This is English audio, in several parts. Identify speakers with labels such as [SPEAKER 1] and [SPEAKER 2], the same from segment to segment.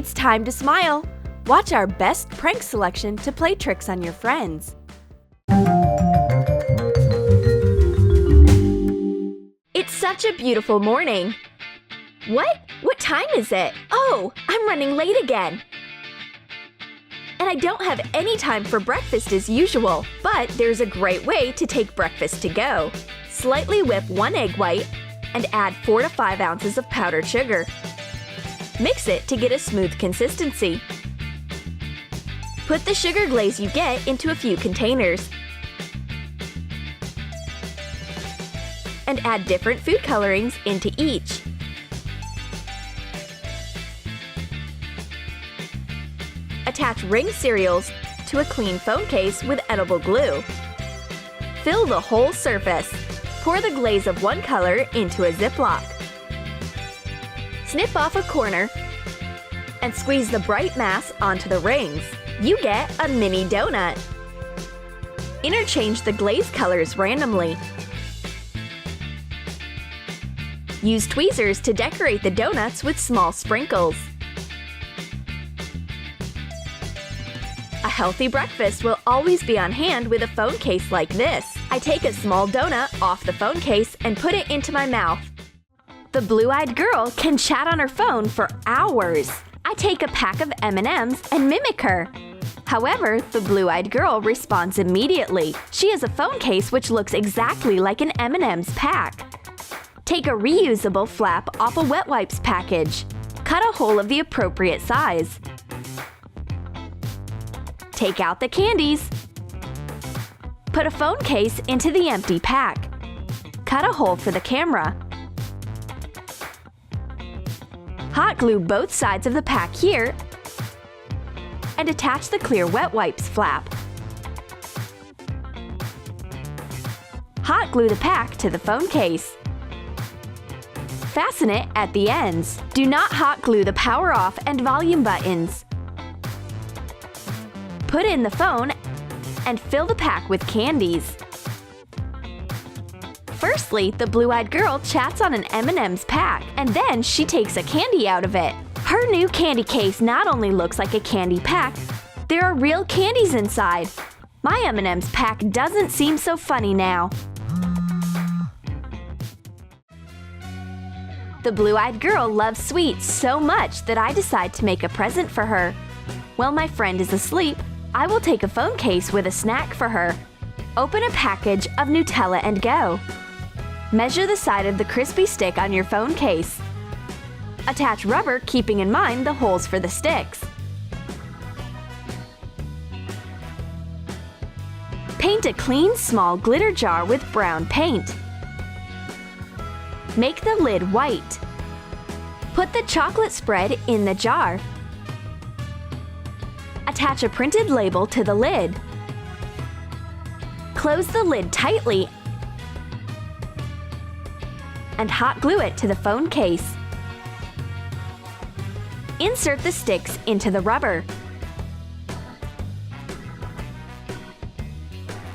[SPEAKER 1] It's time to smile! Watch our best prank selection to play tricks on your friends. It's such a beautiful morning. What? What time is it? Oh, I'm running late again. And I don't have any time for breakfast as usual, but there's a great way to take breakfast to go. Slightly whip 1 egg white and add 4 to 5 ounces of powdered sugar. Mix it to get a smooth consistency. Put the sugar glaze you get into a few containers. And add different food colorings into each. Attach ring cereals to a clean phone case with edible glue. Fill the whole surface. Pour the glaze of one color into a Ziploc. Snip off a corner and squeeze the bright mass onto the rings. You get a mini donut. Interchange the glaze colors randomly. Use tweezers to decorate the donuts with small sprinkles. A healthy breakfast will always be on hand with a phone case like this. I take a small donut off the phone case and put it into my mouth. The blue-eyed girl can chat on her phone for hours. I take a pack of M&Ms and mimic her. However, the blue-eyed girl responds immediately. She has a phone case which looks exactly like an M&M's pack. Take a reusable flap off a wet wipes package. Cut a hole of the appropriate size. Take out the candies. Put a phone case into the empty pack. Cut a hole for the camera. Hot glue both sides of the pack here and attach the clear wet wipes flap. Hot glue the pack to the phone case. Fasten it at the ends. Do not hot glue the power off and volume buttons. Put in the phone and fill the pack with candies. Firstly, the blue-eyed girl chats on an M&M's pack, and then she takes a candy out of it. Her new candy case not only looks like a candy pack, there are real candies inside. My M&M's pack doesn't seem so funny now. The blue-eyed girl loves sweets so much that I decide to make a present for her. While my friend is asleep, I will take a phone case with a snack for her. Open a package of Nutella and go. Measure the side of the crispy stick on your phone case. Attach rubber, keeping in mind the holes for the sticks. Paint a clean, small glitter jar with brown paint. Make the lid white. Put the chocolate spread in the jar. Attach a printed label to the lid. Close the lid tightly and hot glue it to the phone case. Insert the sticks into the rubber.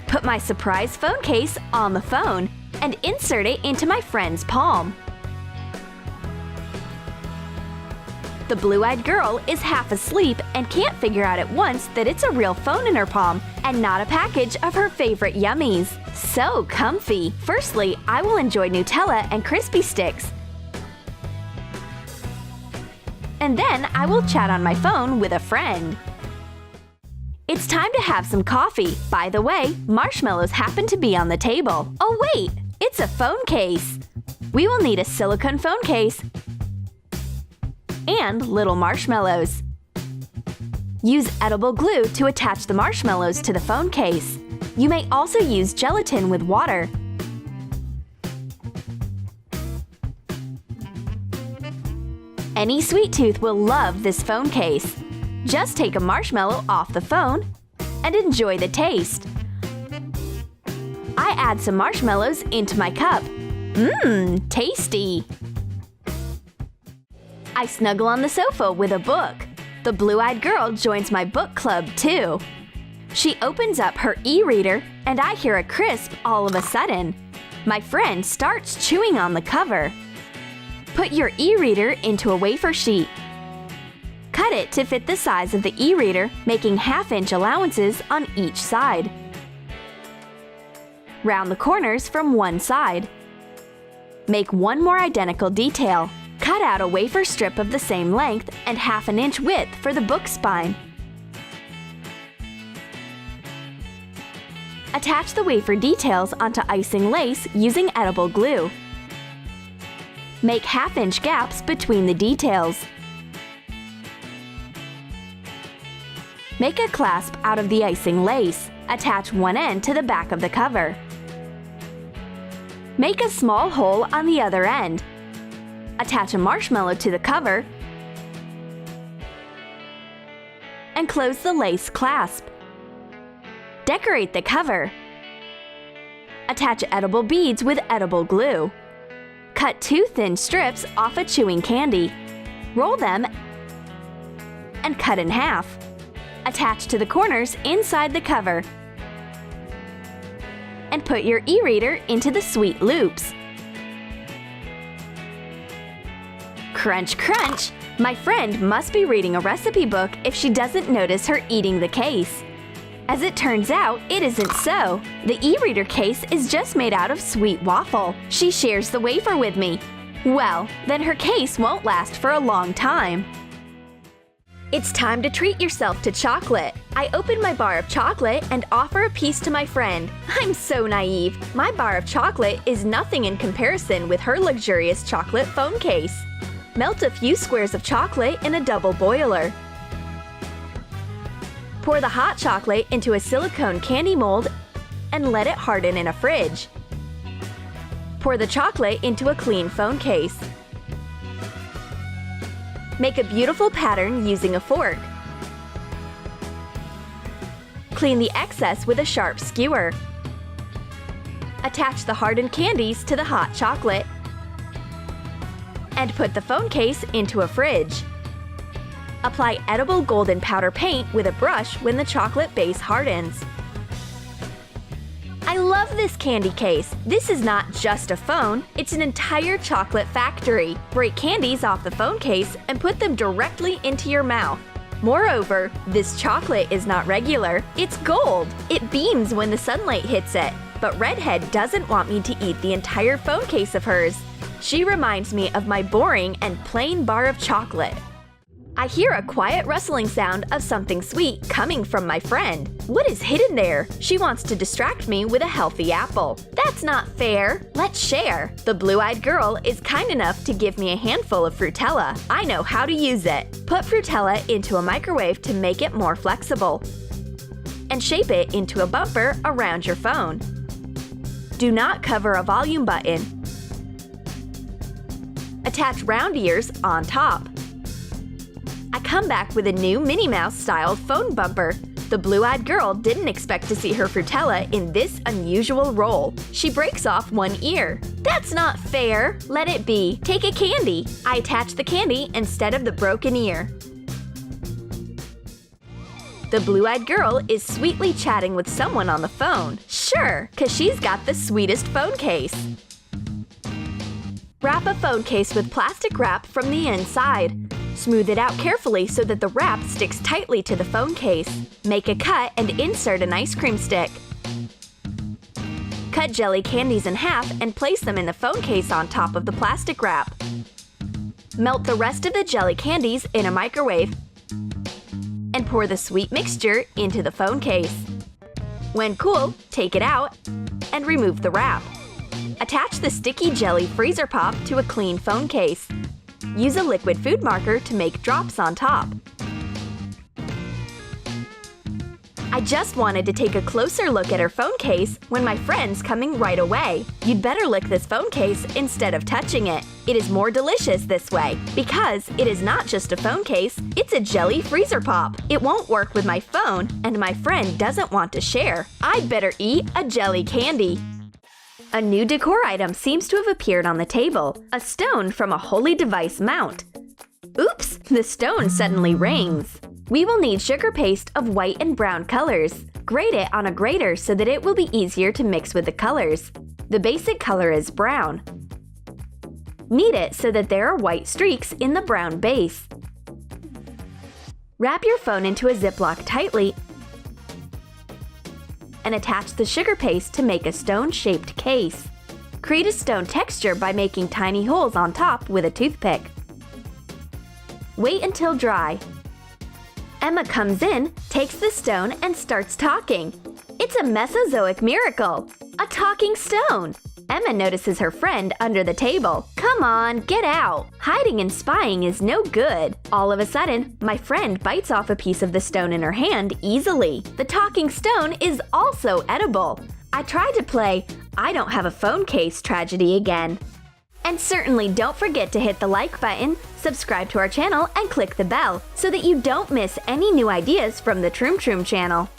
[SPEAKER 1] Put my surprise phone case on the phone and insert it into my friend's palm. The blue-eyed girl is half asleep and can't figure out at once that it's a real phone in her palm and not a package of her favorite yummies. So comfy! Firstly, I will enjoy Nutella and crispy sticks. And then I will chat on my phone with a friend. It's time to have some coffee. By the way, marshmallows happen to be on the table. Oh wait, it's a phone case. We will need a silicone phone case and little marshmallows. Use edible glue to attach the marshmallows to the phone case. You may also use gelatin with water. Any sweet tooth will love this phone case. Just take a marshmallow off the phone and enjoy the taste. I add some marshmallows into my cup. Mmm, tasty! I snuggle on the sofa with a book. The blue-eyed girl joins my book club too. She opens up her e-reader and I hear a crisp all of a sudden. My friend starts chewing on the cover. Put your e-reader into a wafer sheet. Cut it to fit the size of the e-reader, making half-inch allowances on each side. Round the corners from one side. Make one more identical detail. Cut out a wafer strip of the same length and half an inch width for the book spine. Attach the wafer details onto icing lace using edible glue. Make half-inch gaps between the details. Make a clasp out of the icing lace. Attach one end to the back of the cover. Make a small hole on the other end. Attach a marshmallow to the cover and close the lace clasp. Decorate the cover. Attach edible beads with edible glue. Cut 2 thin strips off a chewing candy. Roll them and cut in half. Attach to the corners inside the cover. And put your e-reader into the sweet loops. Crunch, crunch! My friend must be reading a recipe book if she doesn't notice her eating the case. As it turns out, it isn't so. The e-reader case is just made out of sweet waffle. She shares the wafer with me. Well, then her case won't last for a long time. It's time to treat yourself to chocolate. I open my bar of chocolate and offer a piece to my friend. I'm so naive. My bar of chocolate is nothing in comparison with her luxurious chocolate phone case. Melt a few squares of chocolate in a double boiler. Pour the hot chocolate into a silicone candy mold and let it harden in a fridge. Pour the chocolate into a clean phone case. Make a beautiful pattern using a fork. Clean the excess with a sharp skewer. Attach the hardened candies to the hot chocolate and put the phone case into a fridge. Apply edible golden powder paint with a brush when the chocolate base hardens. I love this candy case. This is not just a phone, it's an entire chocolate factory. Break candies off the phone case and put them directly into your mouth. Moreover, this chocolate is not regular, it's gold. It beams when the sunlight hits it. But Redhead doesn't want me to eat the entire phone case of hers. She reminds me of my boring and plain bar of chocolate. I hear a quiet rustling sound of something sweet coming from my friend. What is hidden there? She wants to distract me with a healthy apple. That's not fair. Let's share. The blue-eyed girl is kind enough to give me a handful of Fruitella. I know how to use it. Put Fruitella into a microwave to make it more flexible. And shape it into a bumper around your phone. Do not cover a volume button. Attach round ears on top. I come back with a new Minnie Mouse-styled phone bumper. The blue-eyed girl didn't expect to see her Fruitella in this unusual roll. She breaks off one ear. That's not fair! Let it be. Take a candy. I attach the candy instead of the broken ear. The blue-eyed girl is sweetly chatting with someone on the phone. Sure, 'cause she's got the sweetest phone case. Wrap a phone case with plastic wrap from the inside. Smooth it out carefully so that the wrap sticks tightly to the phone case. Make a cut and insert an ice cream stick. Cut jelly candies in half and place them in the phone case on top of the plastic wrap. Melt the rest of the jelly candies in a microwave and pour the sweet mixture into the phone case. When cool, take it out and remove the wrap. Attach the sticky jelly freezer pop to a clean phone case. Use a liquid food marker to make drops on top. I just wanted to take a closer look at her phone case when my friend's coming right away. You'd better lick this phone case instead of touching it. It is more delicious this way, because it is not just a phone case, it's a jelly freezer pop. It won't work with my phone, and my friend doesn't want to share. I'd better eat a jelly candy. A new decor item seems to have appeared on the table, a stone from a holy device mount. Oops, the stone suddenly rings. We will need sugar paste of white and brown colors. Grate it on a grater so that it will be easier to mix with the colors. The basic color is brown. Knead it so that there are white streaks in the brown base. Wrap your phone into a Ziploc tightly and attach the sugar paste to make a stone-shaped case. Create a stone texture by making tiny holes on top with a toothpick. Wait until dry. Emma comes in, takes the stone, and starts talking. It's a Mesozoic miracle! A talking stone! Emma notices her friend under the table. Come on, get out! Hiding and spying is no good. All of a sudden, my friend bites off a piece of the stone in her hand easily. The talking stone is also edible. I tried to play I don't have a phone case tragedy again. And certainly don't forget to hit the like button, subscribe to our channel, and click the bell so that you don't miss any new ideas from the Troom channel.